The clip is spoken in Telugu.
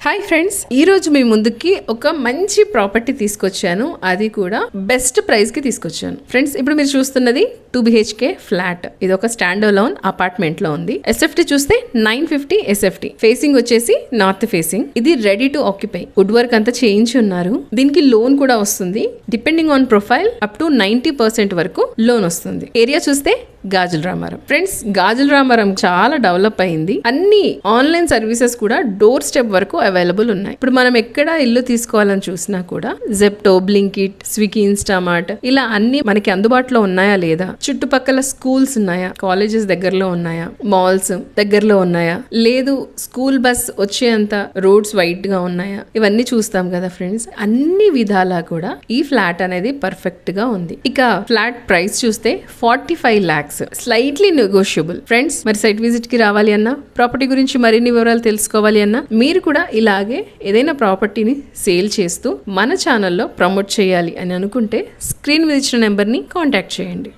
హాయ్ ఫ్రెండ్స్, ఈ రోజు మీ ముందుకి ఒక మంచి ప్రాపర్టీ తీసుకొచ్చాను. అది కూడా బెస్ట్ ప్రైస్ కి తీసుకొచ్చాను. ఫ్రెండ్స్, ఇప్పుడు మీరు చూస్తున్నది 2 BHK ఫ్లాట్. ఇది ఒక స్టాండ్ అలోన్ అపార్ట్మెంట్ లో ఉంది. SFT చూస్తే 950 SFT. ఫేసింగ్ వచ్చేసి నార్త్ ఫేసింగ్. ఇది ready to occupy. Wood work అంతా చేయించి ఉన్నారు. దీనికి లోన్ కూడా వస్తుంది. Depending on profile up to 90% వరకు లోన్ వస్తుంది. ఏరియా చూస్తే గాజుల రామారం. ఫ్రెండ్స్, గాజుల రామారం చాలా డెవలప్ అయింది. అన్ని ఆన్లైన్ సర్వీసెస్ కూడా డోర్ స్టెప్ వరకు అవైలబుల్ ఉన్నాయి. ఇప్పుడు మనం ఎక్కడ ఇల్లు తీసుకోవాలని చూసినా కూడా జెప్టో, బ్లింకిట్, స్విగ్గీ, ఇన్స్టామార్ట్ ఇలా అన్ని మనకి అందుబాటులో ఉన్నాయా లేదా, చుట్టుపక్కల స్కూల్స్ ఉన్నాయా, కాలేజెస్ దగ్గరలో ఉన్నాయా, మాల్స్ దగ్గరలో ఉన్నాయా, లేదు స్కూల్ బస్ వచ్చేంత రోడ్స్ వైడ్ గా ఉన్నాయా, ఇవన్నీ చూస్తాం కదా ఫ్రెండ్స్. అన్ని విధాలా కూడా ఈ ఫ్లాట్ అనేది పర్ఫెక్ట్ గా ఉంది. ఇక ఫ్లాట్ ప్రైస్ చూస్తే 45 lakhs, స్లైట్లీ నెగోషియబుల్. ఫ్రెండ్స్, మరి సైట్ విజిట్ కి రావాలి అన్నా, ప్రాపర్టీ గురించి మరిన్ని వివరాలు తెలుసుకోవాలి అన్నా, మీరు కూడా ఇలాగే ఏదైనా ప్రాపర్టీని సేల్ చేస్తూ మన ఛానల్లో ప్రమోట్ చేయాలి అని అనుకుంటే స్క్రీన్ మీద ఇచ్చిన నెంబర్ని కాంటాక్ట్ చేయండి.